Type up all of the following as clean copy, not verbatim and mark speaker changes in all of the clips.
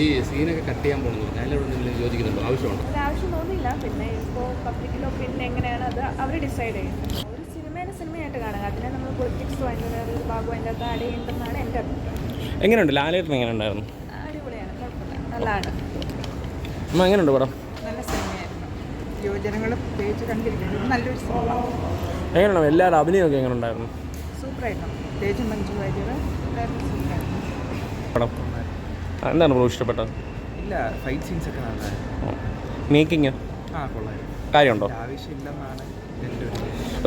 Speaker 1: ഈ സീനൊക്കെ കട്ട് ചെയ്യാൻ പോകുന്നത് ഞാനിവിടെ എന്തെങ്കിലും യോജിക്കുന്നുണ്ടോ? ആവശ്യമുണ്ടോ?
Speaker 2: ആവശ്യം തോന്നില്ല. പിന്നെ ഇപ്പോൾ പബ്ലിക്കിലോ പിന്നെ എങ്ങനെയാണ് അത് അവർ ഡിസൈഡ് ചെയ്യുന്നത്. ഒരു സിനിമേനെ സിനിമയായിട്ട് കാണുക, അതിനെ നമ്മൾ പൊളിറ്റിക്സോ അതിൻ്റെ വേറൊരു ഭാഗം അതിൻ്റെ അകത്ത് ആഡ് ചെയ്യുന്നതെന്നാണ് എൻ്റെ അഭിപ്രായം.
Speaker 3: എങ്ങനെയുണ്ട് ലാലേട്ടൻ? എങ്ങനെ ഉണ്ടായിരുന്നു?
Speaker 2: അടിപൊളിയാണ്, കുഴപ്പമില്ല, നല്ലതാണ്.
Speaker 3: അമ്മ എങ്ങനെയുണ്ട് പടം?
Speaker 4: നല്ല സിനിമയായിരുന്നു. യുവജനങ്ങൾ പ്രത്യേകിച്ച് കണ്ടിരിക്കുന്നത് നല്ലൊരു സിനിമ.
Speaker 3: എങ്ങനെയാണ് എല്ലാവരുടെ അഭിനയമൊക്കെ എങ്ങനെ ഉണ്ടായിരുന്നു?
Speaker 4: സൂപ്പറായിരുന്നു. പ്രത്യേകിച്ച് മഞ്ജു വാര്യർ എല്ലാവരും സൂപ്പറായിരുന്നു.
Speaker 3: പടം എന്താണ് ബ്രോ ഇഷ്ടപ്പെട്ടത്?
Speaker 5: ഇല്ല, ഫൈറ്റ് സീൻസ് ഒക്കെ നല്ലതായിരുന്നു.
Speaker 3: മേക്കിങ്
Speaker 5: കൊള്ളായിരുന്നു.
Speaker 3: കാര്യമുണ്ടോ?
Speaker 5: ആവശ്യമില്ലെന്നാണ് എൻ്റെ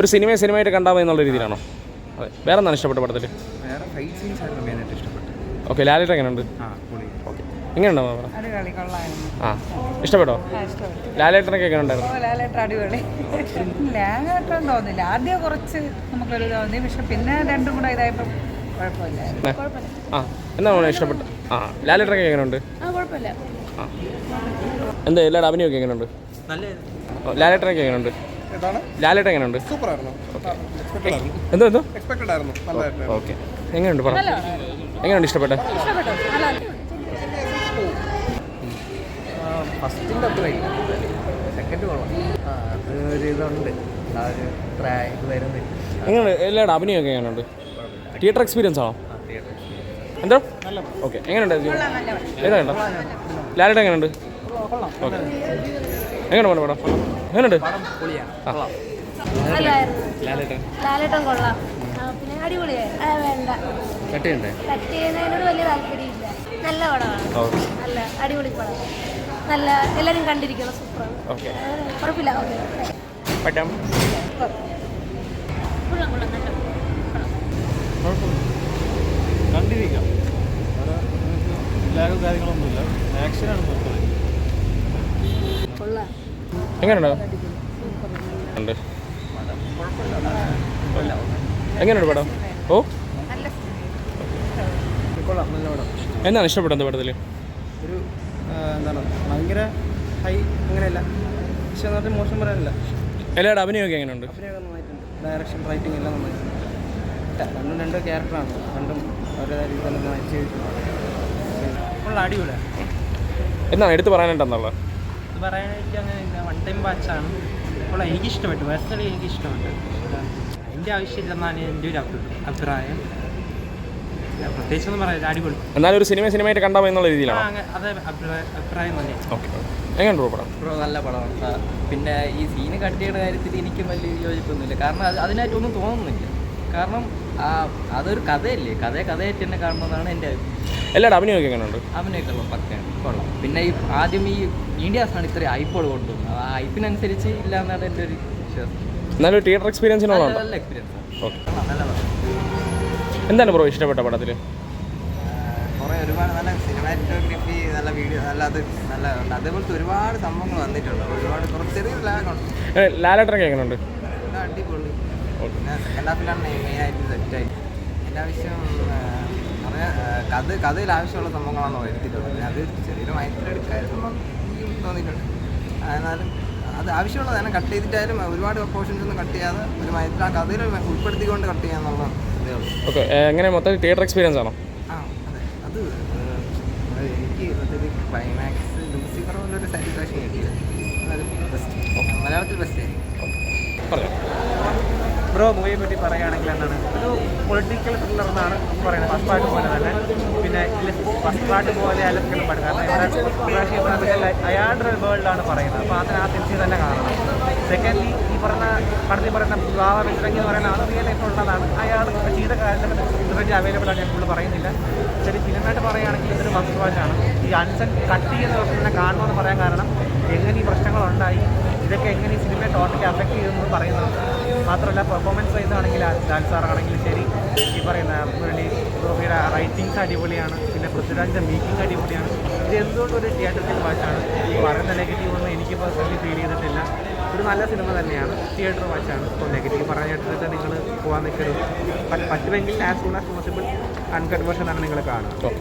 Speaker 3: ഒരു സിനിമയായിട്ട് കണ്ടാൽ മതി എന്നുള്ള രീതിയിലാണോ? അതെ. വേറെ എന്താണ് ഇഷ്ടപ്പെട്ട പടത്തിൽ?
Speaker 5: വേറെ ഫൈറ്റ് സീൻസ് ആയിരുന്നു മെയിനായിട്ട് ഇഷ്ടപ്പെട്ടത്.
Speaker 3: ഓക്കെ. ലാലേട്ടൻ എങ്ങനെയുണ്ട്?
Speaker 5: പൊളി.
Speaker 3: ഓക്കെ. എങ്ങനെയുണ്ടോ?
Speaker 4: അടിപൊളി, കൊള്ളായിരുന്നു.
Speaker 3: ഇഷ്ടപ്പെട്ടോ?
Speaker 4: ഇഷ്ടപ്പെട്ടു.
Speaker 3: ലാലേട്ടനൊക്കെ എങ്ങനെ ഉണ്ടായിരുന്നു?
Speaker 4: ലാലേട്ടൻ അടിപൊളി. ലാലേട്ടൻ തോന്നില്ല. ആദ്യം കുറച്ച് നമുക്കൊരു തോന്നി, പക്ഷെ പിന്നെ രണ്ടും കൂടെ ഇതായപ്പോൾ കുഴപ്പമില്ല.
Speaker 3: എന്താണ് ഇഷ്ടപ്പെട്ടത്? ലാലേട്ടനൊക്കെ എങ്ങനെയുണ്ട്?
Speaker 2: കുഴപ്പമില്ല.
Speaker 3: എന്താ എല്ലാവരുടെ അഭിനയമൊക്കെ എങ്ങനെയുണ്ട്? ലാലേട്ടനൊക്കെ എങ്ങനെയുണ്ട്? ലാലേട്ടൻ എങ്ങനെയുണ്ട്?
Speaker 5: സൂപ്പറായിരുന്നു.
Speaker 3: എന്തോ
Speaker 5: എക്സ്പെക്റ്റഡ് ആയിരുന്നു.
Speaker 3: ഓക്കെ. എങ്ങനെയുണ്ട് പടം? എങ്ങനെയുണ്ട്? ഇഷ്ടപ്പെട്ടെ?
Speaker 5: ഫസ്റ്റിൻ്റെ അത്ര സെക്കൻഡ് കൊള്ളാം. അത് ഒരു ഇതുണ്ട്, ആ ഒരു ഇത് വരുന്നില്ല.
Speaker 3: എങ്ങനെയുണ്ട്? എല്ലാവരുടെ അഭിനയമൊക്കെ എങ്ങനെയുണ്ട്? തിയേറ്റർ എക്സ്പീരിയൻസ് ആണോ? എന്തോ? ഓക്കെ. എങ്ങനെയുണ്ട്? ഏതാണ്ടോ? ലാലേട്ടൻ എങ്ങനെയുണ്ട്? ഓക്കെ. എങ്ങനെയുണ്ട് പടം? എങ്ങനെയുണ്ട്?
Speaker 6: ലാലേട്ടൻ കൊള്ളാം. പിന്നെ അടിപൊളിയായി. വേണ്ട, കട്ട് ചെയ്യുന്നതിനോട് വലിയ താല്പര്യമില്ല. നല്ല പടമാണ്, നല്ല അടിപൊളി പടം, നല്ല എല്ലാവരും കണ്ടിരിക്കണം, സൂപ്പറാണ്. കുഴപ്പമില്ല.
Speaker 3: പറ്റാം.
Speaker 7: കണ്ടിരിക്കാം. ലാഗോ കാര്യങ്ങളൊന്നുമില്ല. ആക്ഷനാണ് നോക്കുന്നത്.
Speaker 3: എങ്ങനെയുണ്ട്? എങ്ങനെയുണ്ട് പടം?
Speaker 5: കൊള്ളാം, നല്ല പടം.
Speaker 3: എന്താണ് ഇഷ്ടപ്പെട്ടത് പടത്തിൽ?
Speaker 5: ഒരു എന്താണ് ഭയങ്കര ഹൈ അങ്ങനെയല്ല, പക്ഷെ എന്നിട്ട് മോശം പറയാനില്ല.
Speaker 3: എല്ലാവരുടെ അഭിനയമൊക്കെ എങ്ങനെയുണ്ട്?
Speaker 5: അഭിനയമൊക്കെ നന്നായിട്ടുണ്ട്. ഡയറക്ഷൻ, റൈറ്റിംഗ് എല്ലാം നന്നായിട്ടുണ്ട്. രണ്ടും രണ്ട് ക്യാരക്ടറാണ്, രണ്ടും ഓരോ രീതിയിൽ നന്നായിട്ട് ഉള്ള അടിപൊളിയാണ്.
Speaker 3: എന്താണ് എടുത്ത് പറയാനായിട്ടെന്നുള്ളത്?
Speaker 8: ഇത് പറയാനായിട്ട് അങ്ങനെയില്ല, വൺ ടൈം വാച്ചാണ്. അപ്പോൾ എനിക്കിഷ്ടപ്പെട്ടു, പേഴ്സണലി എനിക്കിഷ്ടപ്പെട്ടു. അതിൻ്റെ ആവശ്യമില്ലെന്നാണ് എൻ്റെ ഒരു അഭിപ്രായം. പ്രത്യേകിച്ചൊന്നും പറയാം, അടിപൊളി.
Speaker 3: എന്നാലും ഒരു സിനിമയായിട്ട് കണ്ടാൽ എന്നുള്ള രീതിയിലാണ്
Speaker 8: അത് അഭിപ്രായം തന്നെ.
Speaker 3: ഓക്കെ. എങ്ങനെയുണ്ട് പടം?
Speaker 5: നല്ല പടമാണ്. പിന്നെ ഈ സീന് കട്ട് ചെയ്യുന്ന കാര്യത്തിൽ എനിക്കും വലിയ യോജിപ്പൊന്നുമില്ല. കാരണം അതിനായിട്ടൊന്നും തോന്നുന്നില്ല. കാരണം അതൊരു കഥയല്ലേ, കഥയായിട്ട് തന്നെ കാണണമെന്നാണ് എൻ്റെ അഭിപ്രായം.
Speaker 3: എല്ലാവരുടെ അഭിനയമൊക്കെ എങ്ങനെയുണ്ട്?
Speaker 5: അഭിനയൊക്കെ ഉള്ള പക്കയാണ്, കൊള്ളാം. പിന്നെ ഈ ആദ്യം ഈ മീഡിയാസാണ് ഇത്രയും ഐപ്പോൾ കൊണ്ടുവന്നത്. ആ ഐപ്പിനനുസരിച്ച് ഇല്ല എന്നാണ് എൻ്റെ ഒരു വിശ്വാസം.
Speaker 3: എന്നാലും തിയേറ്റർ എക്സ്പീരിയൻസിനുള്ള
Speaker 5: നല്ല എക്സ്പീരിയൻസ്.
Speaker 3: ഓക്കെ. എന്താണ് ബ്രോ ഇഷ്ടപ്പെട്ട പടത്തിൽ?
Speaker 5: കുറേ ഒരുപാട് നല്ല സിനിമാറ്റോഗ്രഫി, നല്ല വീഡിയോ, നല്ല അതേപോലത്തെ ഒരുപാട് സംഭവങ്ങൾ വന്നിട്ടുണ്ട്. ഒരുപാട് കുറച്ച് ചെറിയൊരു ലാഗുണ്ട്.
Speaker 3: ലാലേട്ടനൊക്കെ എങ്ങനെയുണ്ട്?
Speaker 5: അടിപൊളി. പിന്നെ സെക്കൻഡ് ഹാഫിലാണ് മെയിനായിട്ട് സെറ്റായി. എൻ്റെ ആവശ്യം കഥയിൽ ആവശ്യമുള്ള സംഭവങ്ങളാണ് വരുത്തിയിട്ടുള്ളത്. പിന്നെ അത് ചെറിയൊരു മയത്തിലെടുക്കായിരുന്നു തോന്നിയിട്ടുണ്ട്. എന്നാലും അത് ആവശ്യമുള്ളതാണ്. കട്ട് ചെയ്തിട്ടായാലും ഒരുപാട് പോർഷൻസ് ഒന്നും കട്ട് ചെയ്യാതെ ഒരു മയത്തിൽ ആ കഥയിൽ ഉൾപ്പെടുത്തിക്കൊണ്ട് കട്ട് ചെയ്യാന്നുള്ള ഇതേ ഉള്ളൂ.
Speaker 3: ഓക്കെ. എങ്ങനെ മൊത്തം തിയേറ്റർ എക്സ്പീരിയൻസ് ആണോ?
Speaker 5: അതെ. അത് എനിക്ക് ക്ലൈമാക്സ് ലൂസിഫർ പോലൊരു സാറ്റിസ്ഫാക്ഷൻ കിട്ടിയില്ല. അത് ബെസ്റ്റ്, മലയാളത്തിൽ ബെസ്റ്റ് ആയിരിക്കും.
Speaker 3: പറയാം.
Speaker 8: ബ്രോ മൂവിയെ പറ്റി പറയുകയാണെങ്കിൽ എന്താണ്, ഒരു പൊളിറ്റിക്കൽ ത്രില്ലർ എന്നാണ് പറയുന്നത്. ഫസ്റ്റ് പാർട്ട് പോലെ തന്നെ. പിന്നെ ഫസ്റ്റ് പാർട്ട് പോലെ അല്ലെങ്കിലും പാട്ട്, കാരണം അയാളുടെ വേൾഡാണ് പറയുന്നത്. അപ്പോൾ അതിന് ആ തിരിച്ച് തന്നെ കാണണം. സെക്കൻഡ്ലി ഈ പടത്തിൽ പറയുന്ന വിവാഹ വെഞ്ചരങ്ങി എന്ന് പറയുന്ന അത് റിയൽ ലൈഫുള്ളതാണ്. അയാൾ ചെയ്ത കാര്യത്തിൽ റിസൾട്ട് അവൈലബിൾ ആണ്, ഞാൻ ഫുള്ള് പറയുന്നില്ല. ശരി, ഫിലിമായിട്ട് പറയുകയാണെങ്കിൽ ഇതൊരു ഫസ്റ്റ് വാച്ചാണ്. ഈ അൺസൺ കട്ട് ചെയ്യുന്ന ദിവസം തന്നെ കാണണമെന്ന് പറയാൻ കാരണം എങ്ങനെ ഈ പ്രശ്നങ്ങളുണ്ടായി, ഇതൊക്കെ എങ്ങനെ ഈ സിനിമയെ ടോട്ടലി അഫക്റ്റ് ചെയ്തെന്ന് പറയുന്നത്. മാത്രമല്ല പെർഫോമൻസ് വൈസാണെങ്കിൽ ലാൽ സാറാണെങ്കിലും ശരി, ഈ പറയുന്ന മുരളിയുടെ റൈറ്റിങ്സ് അടിപൊളിയാണ്. പിന്നെ പൃഥ്വിരാജിൻ്റെ മേക്കിംഗ് അടിപൊളിയാണ്. ഇത് എന്തുകൊണ്ട് ഒരു തിയേറ്ററിൽ വാച്ചാണ്. പറയുന്ന നെഗറ്റീവ് ഒന്നും എനിക്ക് പേഴ്സണലി ഫീൽ ചെയ്തിട്ടില്ല. ഒരു നല്ല സിനിമ തന്നെയാണ്, തിയേറ്റർ വാച്ചാണ്. ഇപ്പോൾ നെഗറ്റീവ് പറയാനായിട്ട് നിങ്ങൾ പോകാൻ നിൽക്കരുത്. പറ്റുമെങ്കിൽ as soon as possible uncut version ആണ് നിങ്ങൾ കാണുക.